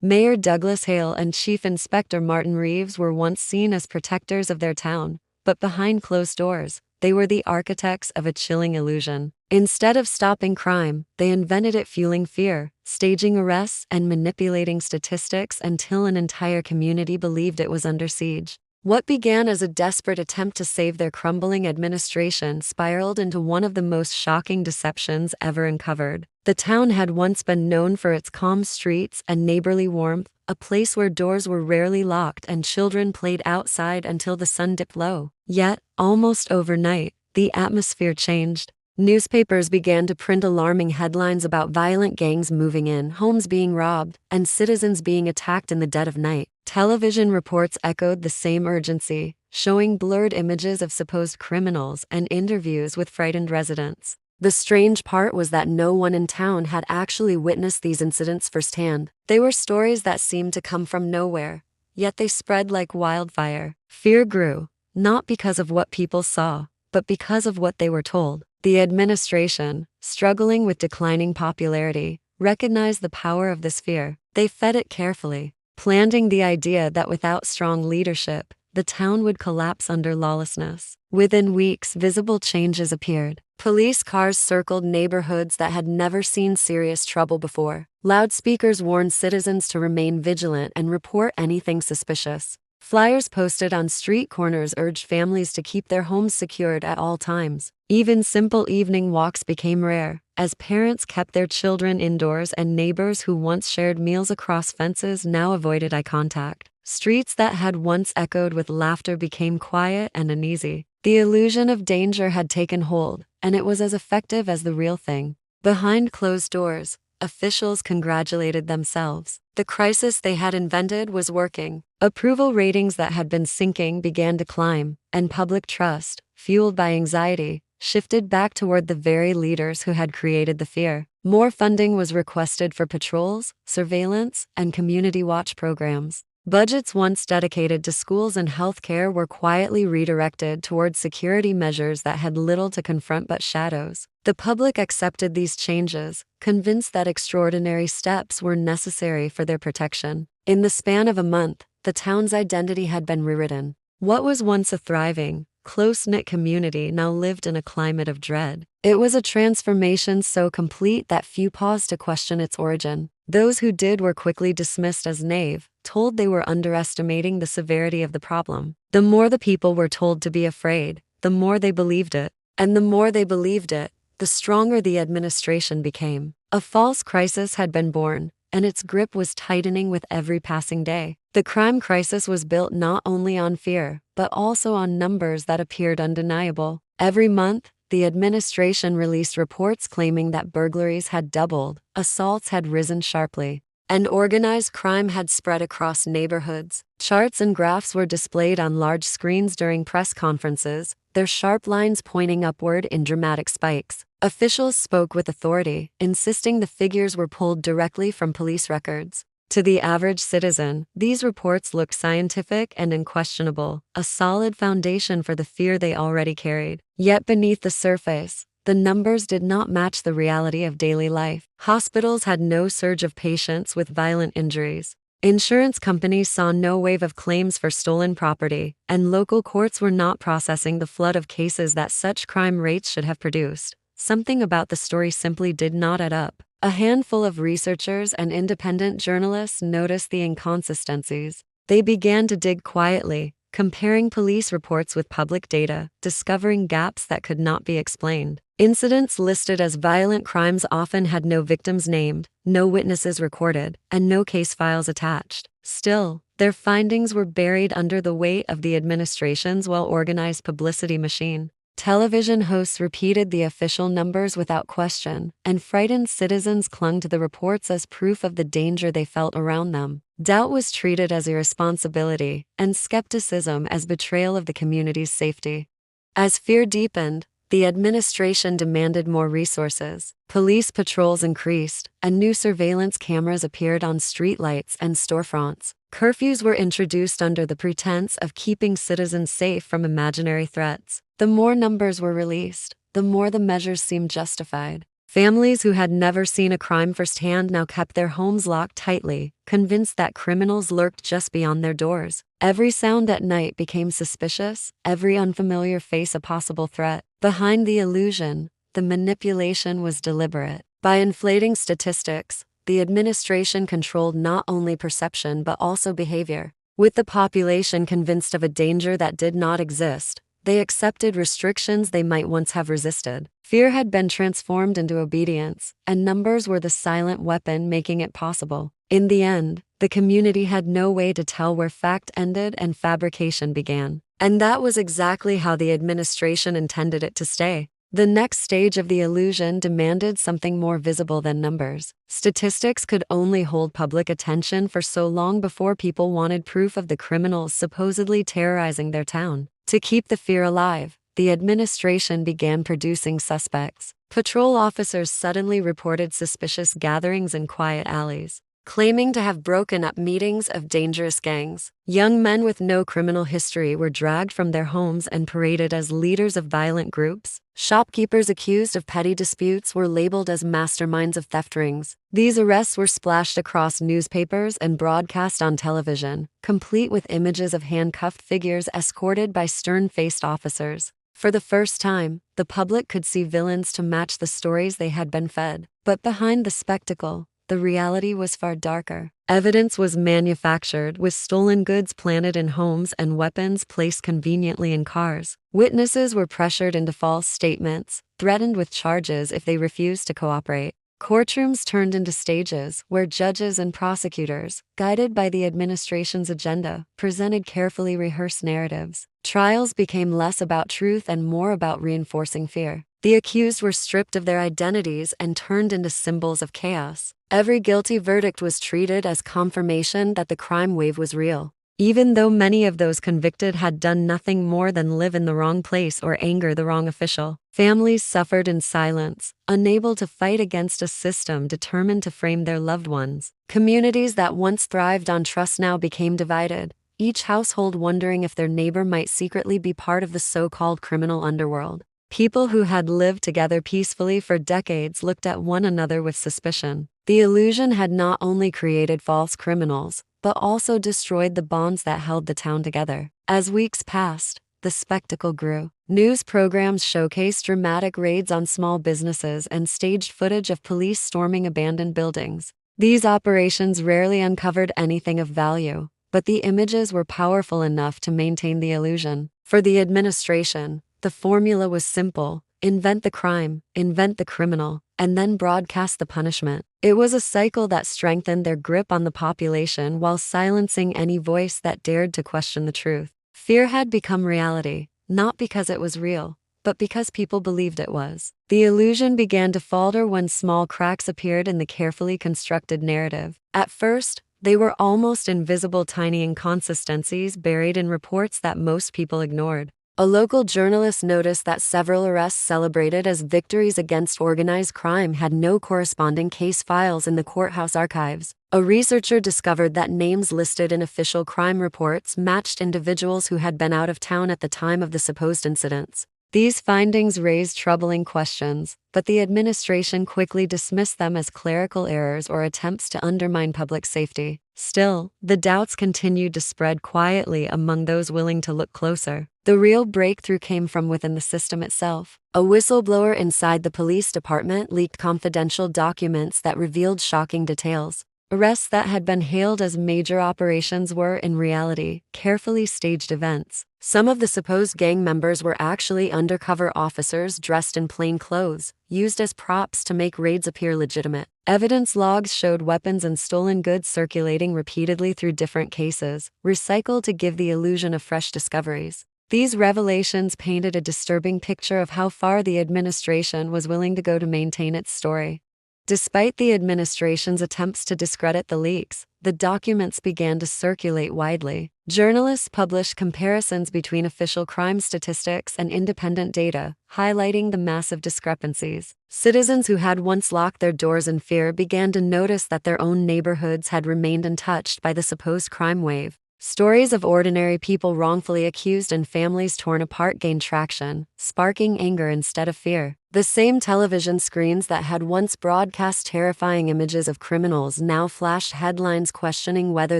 Mayor Douglas Hale and Chief Inspector Martin Reeves were once seen as protectors of their town, but behind closed doors, they were the architects of a chilling illusion. Instead of stopping crime, they invented it, fueling fear, staging arrests, and manipulating statistics until an entire community believed it was under siege. What began as a desperate attempt to save their crumbling administration spiraled into one of the most shocking deceptions ever uncovered. The town had once been known for its calm streets and neighborly warmth, a place where doors were rarely locked and children played outside until the sun dipped low. Yet, almost overnight, the atmosphere changed. Newspapers began to print alarming headlines about violent gangs moving in, homes being robbed, and citizens being attacked in the dead of night. Television reports echoed the same urgency, showing blurred images of supposed criminals and interviews with frightened residents. The strange part was that no one in town had actually witnessed these incidents firsthand. They were stories that seemed to come from nowhere, yet they spread like wildfire. Fear grew, not because of what people saw, but because of what they were told. The administration, struggling with declining popularity, recognized the power of this fear. They fed it carefully, planting the idea that without strong leadership, the town would collapse under lawlessness. Within weeks, visible changes appeared. Police cars circled neighborhoods that had never seen serious trouble before. Loudspeakers warned citizens to remain vigilant and report anything suspicious. Flyers posted on street corners urged families to keep their homes secured at all times. Even simple evening walks became rare, as parents kept their children indoors and neighbors who once shared meals across fences now avoided eye contact. Streets that had once echoed with laughter became quiet and uneasy. The illusion of danger had taken hold, and it was as effective as the real thing. Behind closed doors, officials congratulated themselves. The crisis they had invented was working. Approval ratings that had been sinking began to climb, and public trust, fueled by anxiety, shifted back toward the very leaders who had created the fear. More funding was requested for patrols, surveillance, and community watch programs. Budgets once dedicated to schools and healthcare were quietly redirected toward security measures that had little to confront but shadows. The public accepted these changes, convinced that extraordinary steps were necessary for their protection. In the span of a month, the town's identity had been rewritten. What was once a thriving, close-knit community now lived in a climate of dread. It was a transformation so complete that few paused to question its origin. Those who did were quickly dismissed as naive, told they were underestimating the severity of the problem. The more the people were told to be afraid, the more they believed it. And the more they believed it, the stronger the administration became. A false crisis had been born, and its grip was tightening with every passing day. The crime crisis was built not only on fear, but also on numbers that appeared undeniable. Every month, the administration released reports claiming that burglaries had doubled, assaults had risen sharply, and organized crime had spread across neighborhoods. Charts and graphs were displayed on large screens during press conferences, their sharp lines pointing upward in dramatic spikes. Officials spoke with authority, insisting the figures were pulled directly from police records. To the average citizen, these reports looked scientific and unquestionable, a solid foundation for the fear they already carried. Yet beneath the surface, the numbers did not match the reality of daily life. Hospitals had no surge of patients with violent injuries. Insurance companies saw no wave of claims for stolen property, and local courts were not processing the flood of cases that such crime rates should have produced. Something about the story simply did not add up. A handful of researchers and independent journalists noticed the inconsistencies. They began to dig quietly, comparing police reports with public data, discovering gaps that could not be explained. Incidents listed as violent crimes often had no victims named, no witnesses recorded, and no case files attached. Still, their findings were buried under the weight of the administration's well-organized publicity machine. Television hosts repeated the official numbers without question, and frightened citizens clung to the reports as proof of the danger they felt around them. Doubt was treated as irresponsibility, and skepticism as betrayal of the community's safety. As fear deepened, the administration demanded more resources. Police patrols increased, and new surveillance cameras appeared on streetlights and storefronts. Curfews were introduced under the pretense of keeping citizens safe from imaginary threats. The more numbers were released, the more the measures seemed justified. Families who had never seen a crime firsthand now kept their homes locked tightly, convinced that criminals lurked just beyond their doors. Every sound at night became suspicious, every unfamiliar face a possible threat. Behind the illusion, the manipulation was deliberate. By inflating statistics, the administration controlled not only perception but also behavior. With the population convinced of a danger that did not exist, they accepted restrictions they might once have resisted. Fear had been transformed into obedience, and numbers were the silent weapon making it possible. In the end, the community had no way to tell where fact ended and fabrication began. And that was exactly how the administration intended it to stay. The next stage of the illusion demanded something more visible than numbers. Statistics could only hold public attention for so long before people wanted proof of the criminals supposedly terrorizing their town. To keep the fear alive, the administration began producing suspects. Patrol officers suddenly reported suspicious gatherings in quiet alleys, claiming to have broken up meetings of dangerous gangs. Young men with no criminal history were dragged from their homes and paraded as leaders of violent groups. Shopkeepers accused of petty disputes were labeled as masterminds of theft rings. These arrests were splashed across newspapers and broadcast on television, complete with images of handcuffed figures escorted by stern-faced officers. For the first time, the public could see villains to match the stories they had been fed. But behind the spectacle, the reality was far darker. Evidence was manufactured, with stolen goods planted in homes and weapons placed conveniently in cars. Witnesses were pressured into false statements, threatened with charges if they refused to cooperate. Courtrooms turned into stages where judges and prosecutors, guided by the administration's agenda, presented carefully rehearsed narratives. Trials became less about truth and more about reinforcing fear. The accused were stripped of their identities and turned into symbols of chaos. Every guilty verdict was treated as confirmation that the crime wave was real, even though many of those convicted had done nothing more than live in the wrong place or anger the wrong official. Families suffered in silence, unable to fight against a system determined to frame their loved ones. Communities that once thrived on trust now became divided, each household wondering if their neighbor might secretly be part of the so-called criminal underworld. People who had lived together peacefully for decades looked at one another with suspicion. The illusion had not only created false criminals, but also destroyed the bonds that held the town together. As weeks passed, the spectacle grew. News programs showcased dramatic raids on small businesses and staged footage of police storming abandoned buildings. These operations rarely uncovered anything of value, but the images were powerful enough to maintain the illusion. For the administration, the formula was simple: invent the crime, invent the criminal, and then broadcast the punishment. It was a cycle that strengthened their grip on the population while silencing any voice that dared to question the truth. Fear had become reality, not because it was real, but because people believed it was. The illusion began to falter when small cracks appeared in the carefully constructed narrative. At first, they were almost invisible, tiny inconsistencies buried in reports that most people ignored. A local journalist noticed that several arrests celebrated as victories against organized crime had no corresponding case files in the courthouse archives. A researcher discovered that names listed in official crime reports matched individuals who had been out of town at the time of the supposed incidents. These findings raised troubling questions, but the administration quickly dismissed them as clerical errors or attempts to undermine public safety. Still, the doubts continued to spread quietly among those willing to look closer. The real breakthrough came from within the system itself. A whistleblower inside the police department leaked confidential documents that revealed shocking details. Arrests that had been hailed as major operations were, in reality, carefully staged events. Some of the supposed gang members were actually undercover officers dressed in plain clothes, used as props to make raids appear legitimate. Evidence logs showed weapons and stolen goods circulating repeatedly through different cases, recycled to give the illusion of fresh discoveries. These revelations painted a disturbing picture of how far the administration was willing to go to maintain its story. Despite the administration's attempts to discredit the leaks, the documents began to circulate widely. Journalists published comparisons between official crime statistics and independent data, highlighting the massive discrepancies. Citizens who had once locked their doors in fear began to notice that their own neighborhoods had remained untouched by the supposed crime wave. Stories of ordinary people wrongfully accused and families torn apart gained traction, sparking anger instead of fear. The same television screens that had once broadcast terrifying images of criminals now flashed headlines questioning whether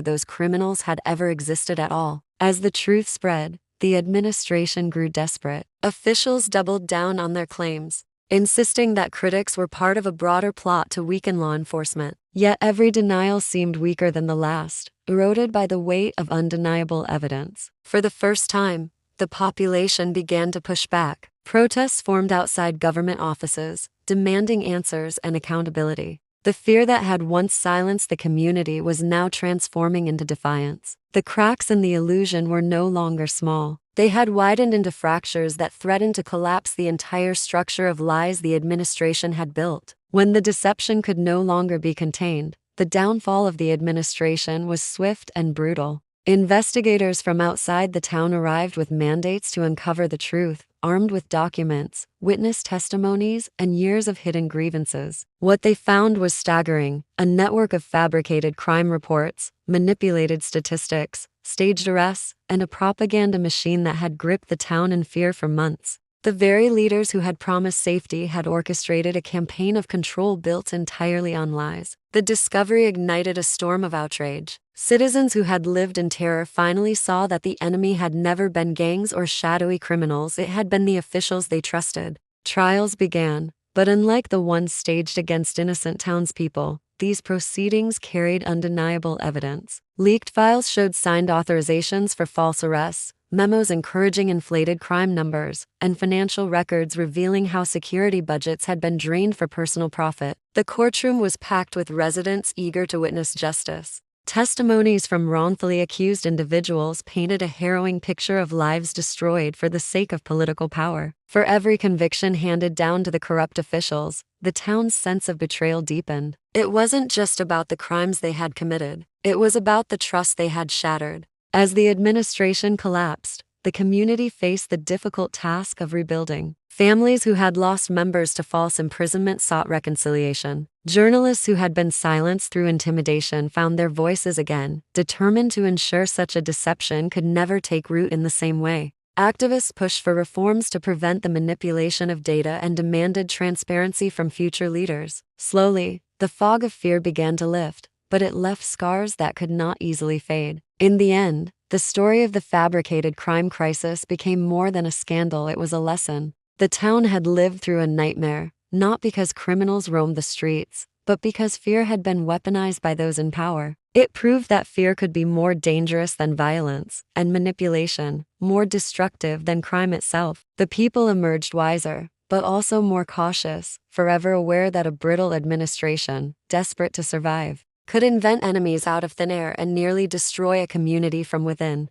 those criminals had ever existed at all. As the truth spread, the administration grew desperate. Officials doubled down on their claims, insisting that critics were part of a broader plot to weaken law enforcement. Yet every denial seemed weaker than the last, eroded by the weight of undeniable evidence. For the first time, the population began to push back. Protests formed outside government offices, demanding answers and accountability. The fear that had once silenced the community was now transforming into defiance. The cracks in the illusion were no longer small. They had widened into fractures that threatened to collapse the entire structure of lies the administration had built. When the deception could no longer be contained, the downfall of the administration was swift and brutal. Investigators from outside the town arrived with mandates to uncover the truth, armed with documents, witness testimonies, and years of hidden grievances. What they found was staggering: a network of fabricated crime reports, manipulated statistics, staged arrests, and a propaganda machine that had gripped the town in fear for months. The very leaders who had promised safety had orchestrated a campaign of control built entirely on lies. The discovery ignited a storm of outrage. Citizens who had lived in terror finally saw that the enemy had never been gangs or shadowy criminals, it had been the officials they trusted. Trials began, but unlike the ones staged against innocent townspeople, these proceedings carried undeniable evidence. Leaked files showed signed authorizations for false arrests, memos encouraging inflated crime numbers, and financial records revealing how security budgets had been drained for personal profit. The courtroom was packed with residents eager to witness justice. Testimonies from wrongfully accused individuals painted a harrowing picture of lives destroyed for the sake of political power. For every conviction handed down to the corrupt officials, the town's sense of betrayal deepened. It wasn't just about the crimes they had committed, it was about the trust they had shattered. As the administration collapsed, the community faced the difficult task of rebuilding. Families who had lost members to false imprisonment sought reconciliation. Journalists who had been silenced through intimidation found their voices again, determined to ensure such a deception could never take root in the same way. Activists pushed for reforms to prevent the manipulation of data and demanded transparency from future leaders. Slowly, the fog of fear began to lift, but it left scars that could not easily fade. In the end, the story of the fabricated crime crisis became more than a scandal, it was a lesson. The town had lived through a nightmare, not because criminals roamed the streets, but because fear had been weaponized by those in power. It proved that fear could be more dangerous than violence, and manipulation, more destructive than crime itself. The people emerged wiser, but also more cautious, forever aware that a brittle administration, desperate to survive, could invent enemies out of thin air and nearly destroy a community from within.